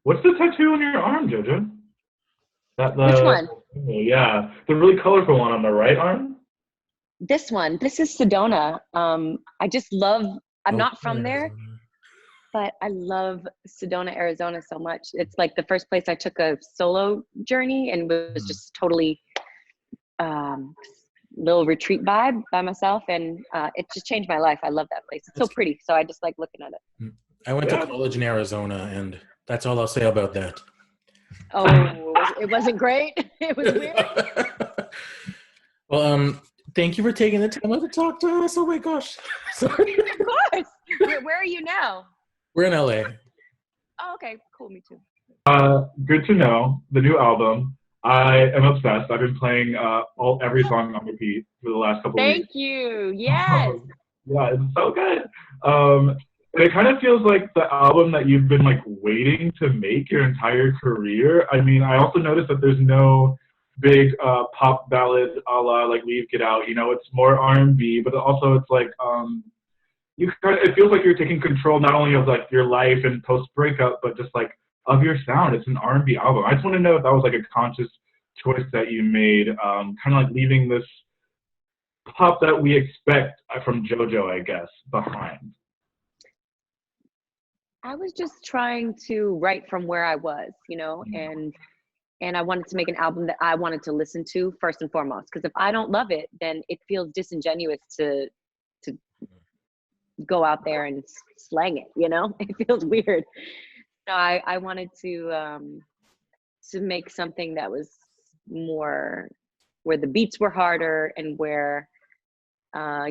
What's the tattoo on your arm, JoJo? That Which one? yeah, the really colorful one on the right arm. This one. This is Sedona. I just love. I'm Oh, not from there, Arizona. but I love Sedona, Arizona so much. It's like the first place I took a solo journey and was just totally little retreat vibe by myself, and it just changed my life. I love that place. It's so pretty, so I just like looking at it. I went Yeah. to college in Arizona, and that's all I'll say about that. Oh, it wasn't great. It was weird. Well, thank you for taking the time out to talk to us. Oh my gosh. Sorry. Of course. Where are you now? We're in LA. Oh, okay, cool. Me too. Good to know. The new album. I am obsessed. I've been playing every song on repeat for the last couple of weeks. Thank you. Yes. Yeah, it's so good. It kind of feels like the album that you've been like waiting to make your entire career. I mean, I also noticed that there's no big pop ballad a la like Leave Get Out. You know, it's more R&B, but also it's like it feels like you're taking control not only of like your life and post breakup, but just like of your sound. It's an R&B album. I just want to know if that was like a conscious choice that you made, kind of like leaving this pop that we expect from JoJo, I guess, behind. I was just trying to write from where I was, you know, and I wanted to make an album that I wanted to listen to first and foremost. Because if I don't love it, then it feels disingenuous to go out there and slang it, you know. It feels weird. So I wanted to make something that was more where the beats were harder and where I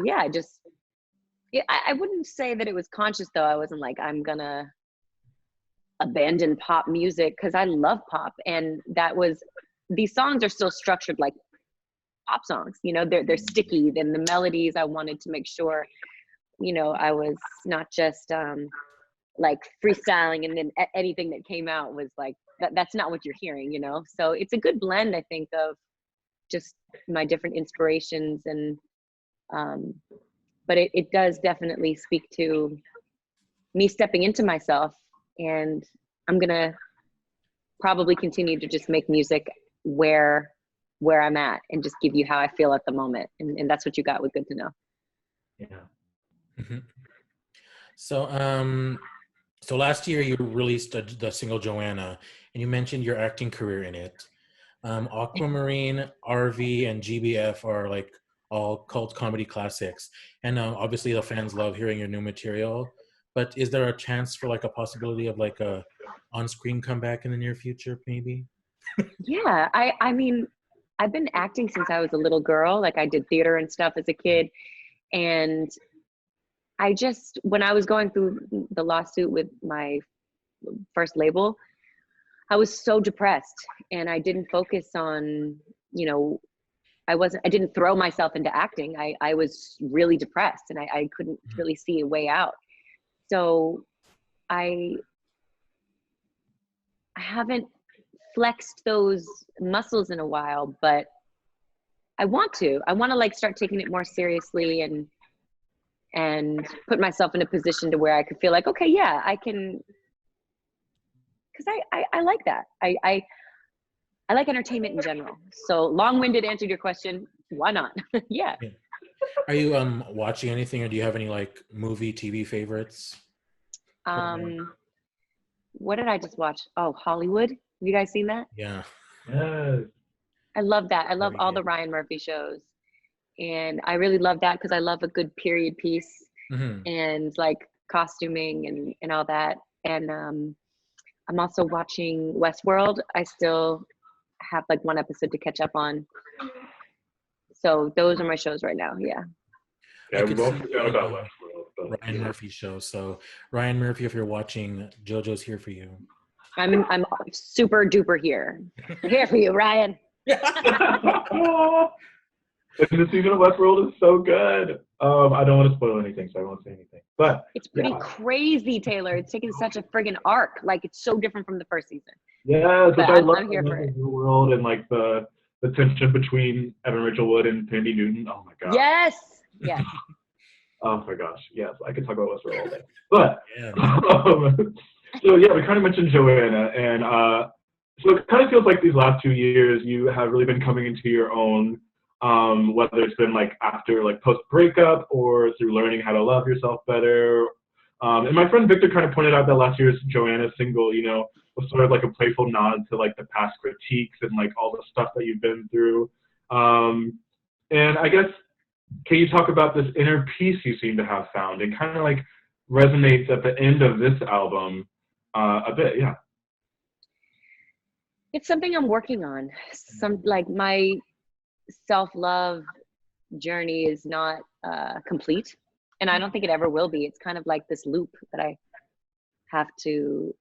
wouldn't say that it was conscious though. I wasn't like, I'm gonna abandon pop music, because I love pop, and these songs are still structured like pop songs, you know. They're sticky. Then the melodies, I wanted to make sure, you know, I was not just like freestyling and then anything that came out was like that's not what you're hearing, you know. So it's a good blend, I think, of just my different inspirations, and but it does definitely speak to me stepping into myself, and I'm gonna probably continue to just make music where I'm at and just give you how I feel at the moment, and that's what you got with Good to Know. Yeah. Mm-hmm. So last year you released the single Joanna, and you mentioned your acting career in it. Aquamarine, RV, and GBF are like all cult comedy classics, and obviously the fans love hearing your new material. But is there a chance for like a possibility of like a on-screen comeback in the near future, maybe? Yeah, I mean, I've been acting since I was a little girl. Like I did theater and stuff as a kid, and I just, when I was going through the lawsuit with my first label, I was so depressed, and I didn't focus on, you know, I didn't throw myself into acting. I was really depressed, and I couldn't really see a way out. So I haven't flexed those muscles in a while, but I want to like start taking it more seriously and put myself in a position to where I could feel like, okay, yeah, I can, because I like that. I like entertainment in general. So long-winded answer to your question, why not? Yeah. Are you watching anything, or do you have any like movie, TV favorites? What did I just watch? Oh, Hollywood. Have you guys seen that? Yeah. Yes. I love that. I love Very all good. the Ryan Murphy shows. And I really love that because I love a good period piece and like costuming and all that. And I'm also watching Westworld. I still have like one episode to catch up on. So those are my shows right now. Yeah. Yeah, I we could both see forgot about Westworld. But Ryan Murphy show. So Ryan Murphy, if you're watching, JoJo's here for you. I'm super duper here. I'm here for you, Ryan. And the season of Westworld is so good. I don't want to spoil anything, so I won't say anything. But it's pretty crazy, Taylor. It's taken such a friggin' arc. Like it's so different from the first season. Yeah, which I love. I'm here for it. The world and like the tension between Evan Rachel Wood and Tandy Newton. Oh my god. Yes. Yes. Oh my gosh. Yes, I could talk about Westworld all day. But Yeah. So yeah, we kind of mentioned Joanna, and so it kind of feels like these last 2 years you have really been coming into your own, whether it's been like after like post breakup or through learning how to love yourself better. And my friend Victor kind of pointed out that last year's Joanna single, you know, was sort of like a playful nod to like the past critiques and like all the stuff that you've been through. And I guess, can you talk about this inner peace you seem to have found? It kind of like resonates at the end of this album a bit, yeah. It's something I'm working on. Like my self-love journey is not complete, and I don't think it ever will be. It's kind of like this loop that I have to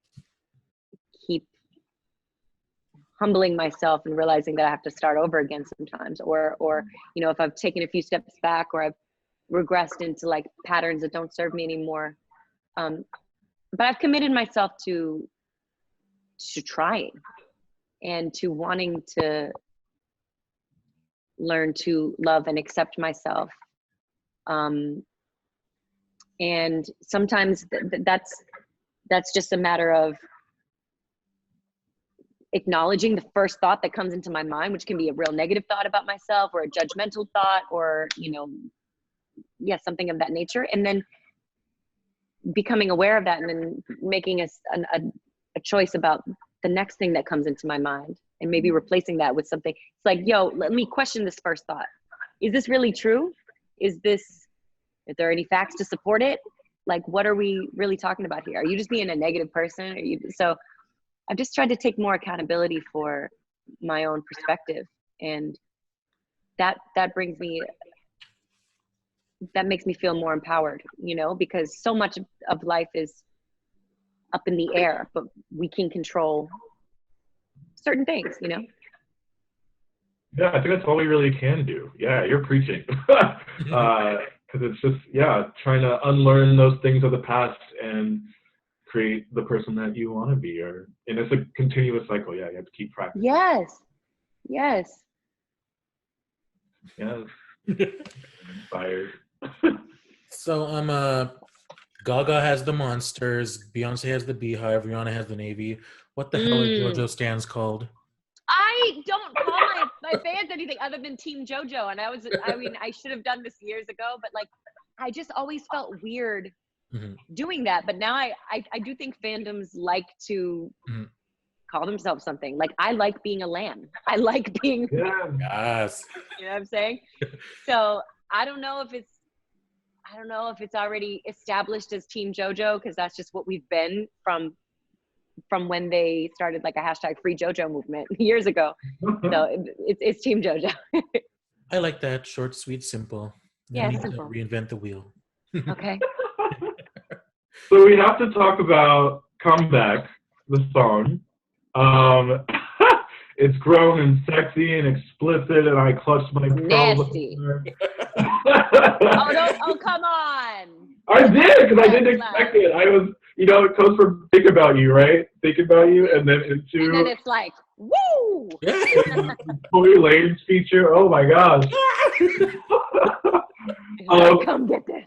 keep humbling myself and realizing that I have to start over again sometimes, or you know, if I've taken a few steps back or I've regressed into like patterns that don't serve me anymore. But I've committed myself to trying and to wanting to learn to love and accept myself. And sometimes that's just a matter of acknowledging the first thought that comes into my mind, which can be a real negative thought about myself or a judgmental thought, or, you know, yeah, something of that nature. And then becoming aware of that and then making a choice about the next thing that comes into my mind, and maybe replacing that with something. It's like, yo, let me question this first thought. Is this really true? Is there any facts to support it? Like, what are we really talking about here? Are you just being a negative person? So I've just tried to take more accountability for my own perspective. And that makes me feel more empowered, you know, because so much of life is up in the air, but we can control certain things, you know? Yeah, I think that's all we really can do. Yeah, you're preaching. Because it's just, yeah, trying to unlearn those things of the past and create the person that you want to be. And it's a continuous cycle. Yeah, you have to keep practicing. Yes. Yes. Inspired. So Gaga has the monsters, Beyonce has the beehive, Rihanna has the navy. What the hell are JoJo stands called? I don't call my fans anything other than Team JoJo, and I should have done this years ago, but like I just always felt weird doing that. But now I do think fandoms like to call themselves something. Like, I like being a lamb. I like being Yes. You know what I'm saying? So I don't know if it's already established as Team JoJo, because that's just what we've been from when they started like a hashtag Free JoJo movement years ago. So it's Team JoJo. I like that. Short, sweet, simple. Yeah, need simple. to reinvent the wheel. Okay. So we have to talk about Comeback, the song. It's grown and sexy and explicit, and I clutched my pearls. Nasty. Oh, come on. I did, because I didn't expect it. I was, you know, it goes from Think About You, right? Think About You, and then into... And then it's like, woo! Tory Lanez feature, oh my gosh. Come get this.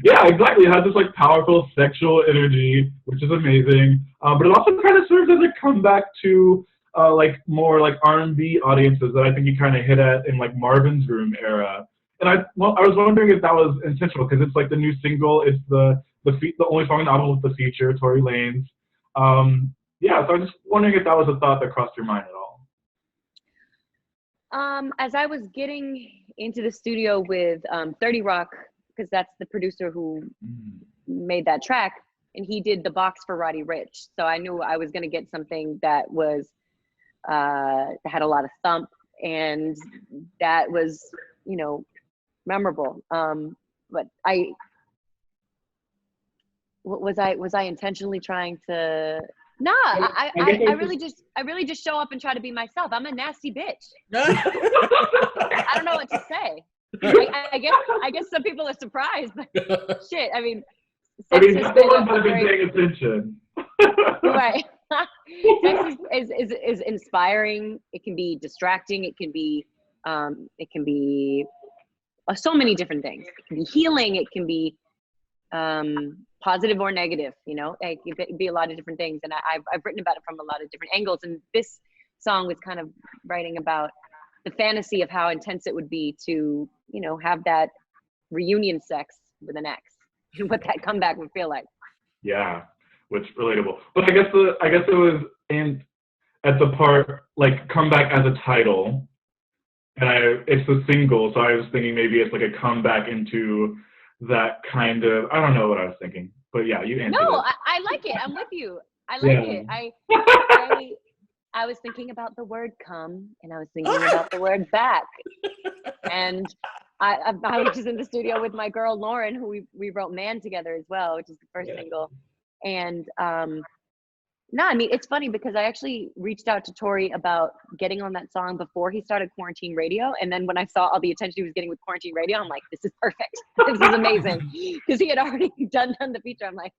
Yeah, exactly. It has this like powerful sexual energy, which is amazing. But it also kind of serves as a comeback to like more like R&B audiences that I think you kind of hit at in like Marvin's Room era. And I was wondering if that was intentional, because it's like the new single. It's the only song on the album with the feature, Tory Lanez. Yeah, so I'm just wondering if that was a thought that crossed your mind at all. As I was getting into the studio with 30 Rock, because that's the producer who made that track, and he did the box for Roddy Ricch. So I knew I was going to get something that was had a lot of thump, and that was, you know, memorable. But was I intentionally trying to? Nah, I really just show up and try to be myself. I'm a nasty bitch. I don't know what to say. I guess some people are surprised, but shit. I mean, someone has been paying attention. Right. Sex is inspiring. It can be distracting. It can be so many different things. It can be healing. It can be positive or negative, you know, it could be a lot of different things. And I've written about it from a lot of different angles. And this song was kind of writing about the fantasy of how intense it would be to, you know, have that reunion sex with an ex and what that comeback would feel like. Yeah, which relatable. But I guess it was at the part like comeback as a title, and it's a single, so I was thinking maybe it's like a comeback into that kind of, I don't know what I was thinking, but yeah, you answered No, it. I like it. I'm with you. I like it. I was thinking about the word come, and I was thinking about the word back. And I was just in the studio with my girl Lauren, who we wrote Man together as well, which is the first single. And no, I mean, it's funny because I actually reached out to Tori about getting on that song before he started Quarantine Radio. And then when I saw all the attention he was getting with Quarantine Radio, I'm like, this is perfect. This is amazing. Because he had already done the feature. I'm like,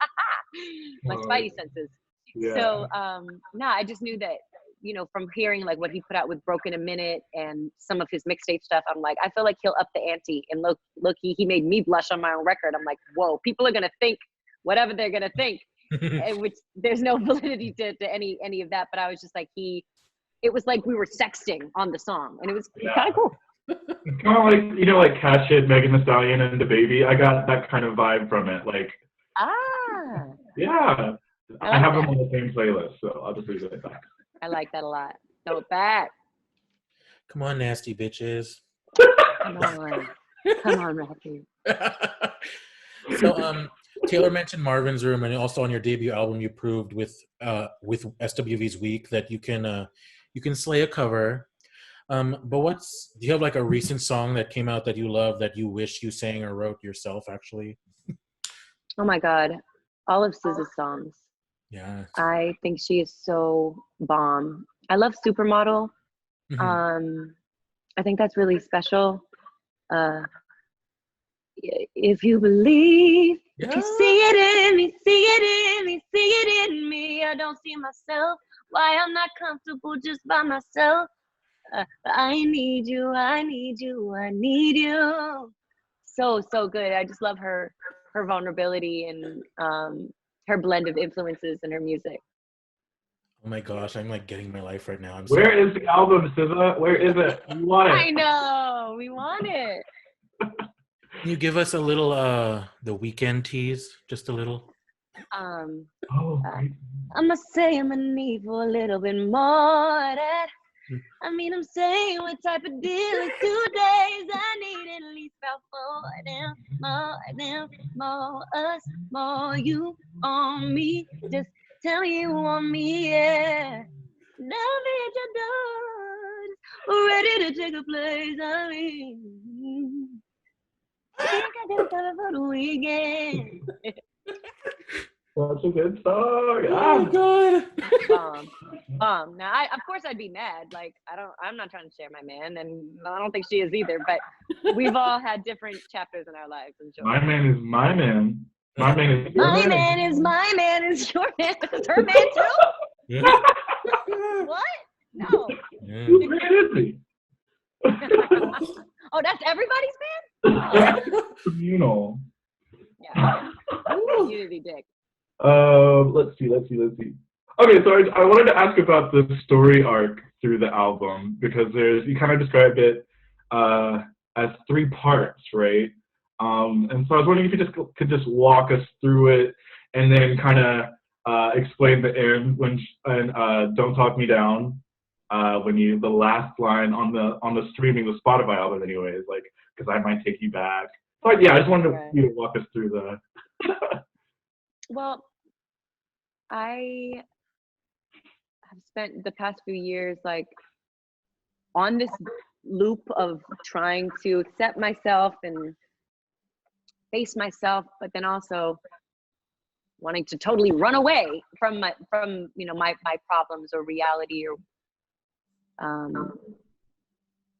my spidey senses. Yeah. So, no, I just knew that, you know, from hearing like what he put out with Broken a Minute and some of his mixtape stuff, I'm like, I feel like he'll up the ante. And look, he made me blush on my own record. I'm like, whoa, people are going to think whatever they're going to think. Which there's no validity to any of that, but I was just like, it was like we were sexting on the song, and it was kind of cool. It's kind of like, you know, like Cash It, Megan Thee Stallion and the Baby. I got that kind of vibe from it. Like, yeah, I have them on the same playlist, so I'll just leave it at that. I like that a lot. Throw it back. Come on, nasty bitches. Come on, Raffy. So, Taylor mentioned Marvin's Room, and also on your debut album, you proved with SWV's Week that you can slay a cover. But do you have like a recent song that came out that you love that you wish you sang or wrote yourself? Actually. Oh my God, all of SZA's songs. Yeah. I think she is so bomb. I love Supermodel. Mm-hmm. I think that's really special. If you believe, if you see it in me, see it in me, see it in me. I don't see myself. Why I'm not comfortable just by myself. I need you, I need you, I need you. So good. I just love her vulnerability and her blend of influences in her music. Oh my gosh, I'm like getting my life right now. Where is the album, SZA? Where is it? We want it. I know, we want it. Can you give us a little the weekend tease? Just a little. I'ma say I'ma need for a little bit more of that. I mean, I'm saying what type of deal is 2 days. I need at least about 4 of them, more us, more you on me. Just tell me you want me, yeah. Love at your doors, ready to take a place. I mean, I think I got it for the weekend. That's a good song. Oh God. Now, of course I'd be mad. Like, I'm not trying to share my man, and I don't think she is either. But we've all had different chapters in our lives. My man is my man. My man is your my man. man is my man is your man. Is her man too? Yeah. What? No. Yeah. Whose man is he? Oh, that's everybody's man? Communal. Yeah. Unity dick. Let's see. Okay, so I wanted to ask about the story arc through the album, because you kind of described it as 3 parts, right? And so I was wondering if you could just walk us through it, and then kind of explain the end and Don't Talk Me Down, the last line on the streaming, the Spotify album, anyways, like, because I might take you back. But yeah, I just wanted you to walk us through the. Well, I have spent the past few years like on this loop of trying to accept myself and face myself, but then also wanting to totally run away from my problems or reality, or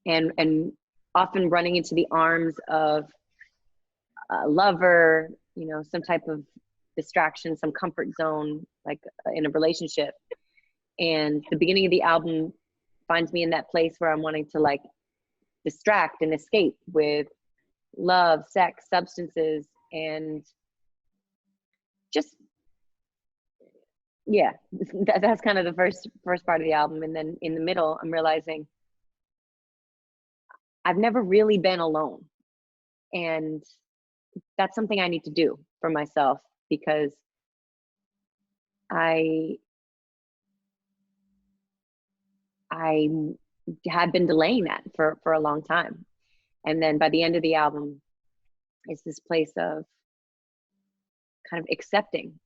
and often running into the arms of a lover, some type of distraction, some comfort zone, like in a relationship. And the beginning of the album finds me in that place where I'm wanting to like distract and escape with love, sex, substances. And just, yeah, that's kind of the first part of the album. And then in the middle, I'm realizing I've never really been alone. And that's something I need to do for myself, because I had been delaying that for a long time. And then by the end of the album, it's this place of kind of accepting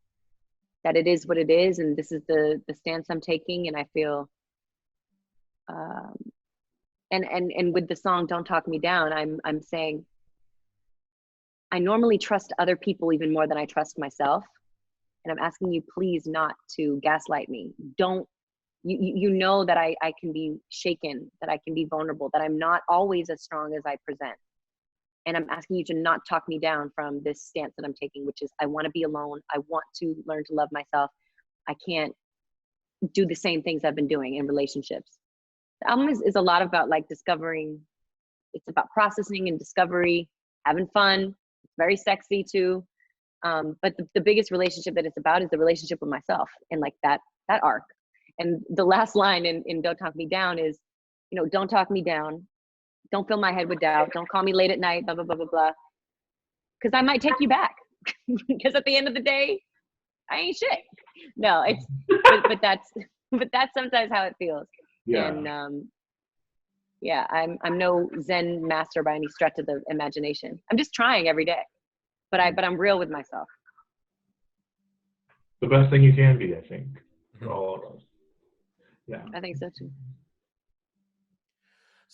that it is what it is, and this is the stance I'm taking. And I feel, and with the song "Don't Talk Me Down," I'm saying I normally trust other people even more than I trust myself, and I'm asking you please not to gaslight me. Don't, you know that I can be shaken, that I can be vulnerable, that I'm not always as strong as I present. And I'm asking you to not talk me down from this stance that I'm taking, which is I want to be alone. I want to learn to love myself. I can't do the same things I've been doing in relationships. The album is a lot about like discovering. It's about processing and discovery, having fun. It's very sexy too. But the biggest relationship that it's about is the relationship with myself, and like that arc. And the last line in Don't Talk Me Down is, you know, don't talk me down. Don't fill my head with doubt. Don't call me late at night, blah, blah, blah, blah, blah. Because I might take you back. Because at the end of the day, I ain't shit. No, it's, but that's sometimes how it feels. Yeah. And yeah, I'm no Zen master by any stretch of the imagination. I'm just trying every day, but I'm real with myself. The best thing you can be, I think, for all of us. Yeah. I think so too.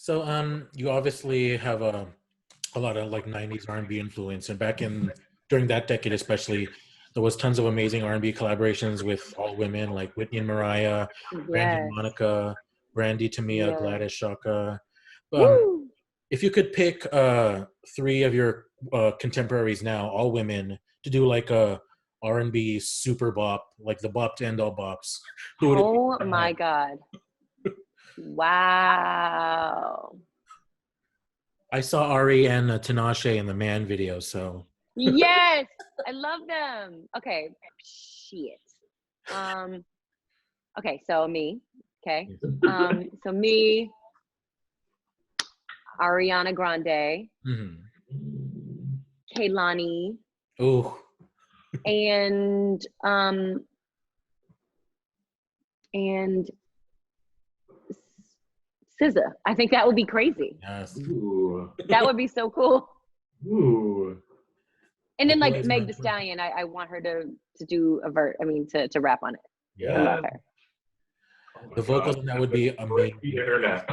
So you obviously have a lot of like 90s R&B influence, and during that decade especially, there was tons of amazing R&B collaborations with all women like Whitney and Mariah, Brandy and Monica, Brandy, Tamia, Gladys, Shaka. If you could pick 3 of your contemporaries now, all women, to do like a R&B super bop, like the bop to end all bops, who would it be? Oh my God. Wow. I saw Ari and Tinashe in the Man video, so. Yes, I love them. Okay, shit. Okay, so me. Okay, so me, Ariana Grande, Kehlani, and SZA. I think that would be crazy. Yes. Ooh. That would be so cool. Ooh. And then like Meg Thee Stallion, I want her to do to rap on it. Yeah. I love her. Oh the vocals on that would be amazing. The internet.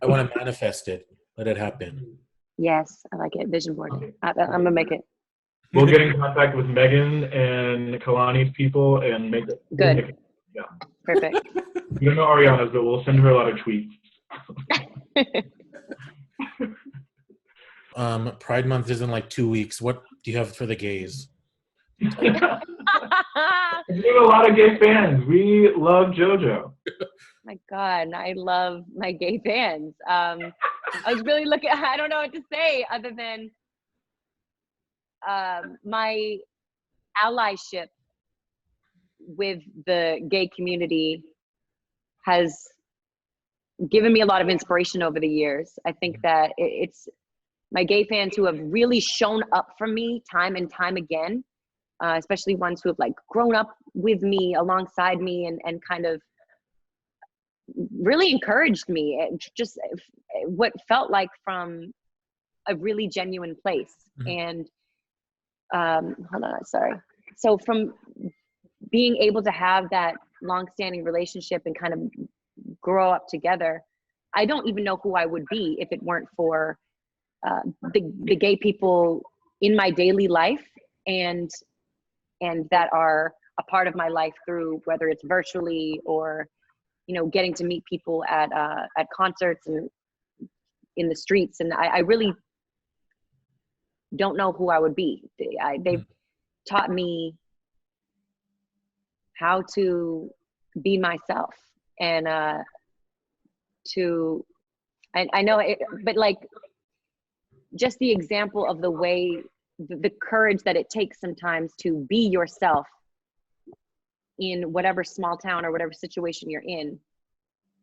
I want to manifest it. Let it happen. Yes, I like it. Vision board. I'm gonna make it. We'll get in contact with Megan and Kalani's people and make it. Good. Make it, yeah. Perfect. We don't know Ariana's, but we'll send her a lot of tweets. Pride Month is in like 2 weeks. What do you have for the gays? We have a lot of gay fans. We love JoJo. My God, I love my gay fans. I was really looking. I don't know what to say other than my allyship with the gay community has given me a lot of inspiration over the years. I think that it's my gay fans who have really shown up for me time and time again, especially ones who have like grown up with me, alongside me, and kind of really encouraged me. Just what felt like from a really genuine place. And hold on, sorry. So from being able to have that long-standing relationship and kind of grow up together, I don't even know who I would be if it weren't for the gay people in my daily life and that are a part of my life through, whether it's virtually or, you know, getting to meet people at concerts and in the streets. And I really don't know who I would be. They've taught me how to be myself and I know it, but like just the example of the way the courage that it takes sometimes to be yourself in whatever small town or whatever situation you're in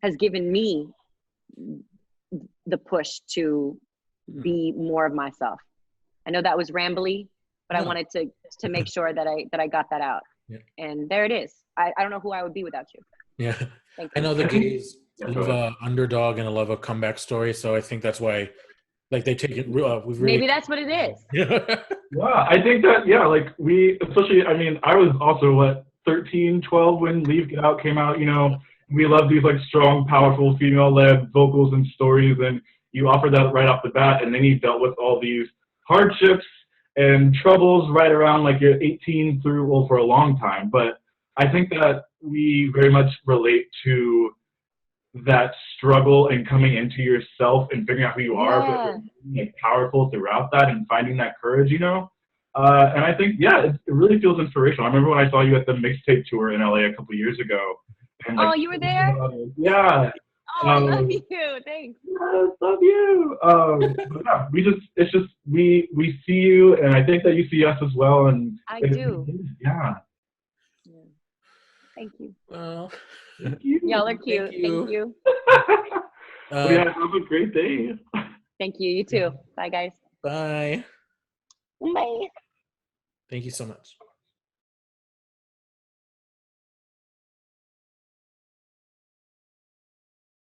has given me the push to be more of myself. I know that was rambly, but I wanted to make sure that I got that out. Yeah. And there it is. I don't know who I would be without you. Yeah. Thank I you. know the gays love a underdog and love a comeback story, so I think that's why, like, they take it real. We've really Maybe that's what it is. Yeah. Yeah, I think that, yeah, like we, especially, I mean, I was also, what, 13, 12 when Leave Get Out came out, you know, we love these like strong, powerful, female-led vocals and stories, and you offer that right off the bat, and then you dealt with all these hardships and troubles right around like you're 18 through, well, for a long time. But I think that we very much relate to that struggle and coming into yourself and figuring out who you are, but being like, powerful throughout that and finding that courage, you know? And I think, yeah, it really feels inspirational. I remember when I saw you at the mixtape tour in LA a couple years ago. And, like, oh, you were there? Yeah. Oh, I love you. Thanks. Yes, love you. But yeah, it's just, we see you, and I think that you see us as well. And I do. Yeah. Thank you. Well, Thank you. Y'all are cute. Thank you. Well, yeah, have a great day. Thank you. You too. Bye, guys. Bye. Bye. Thank you so much.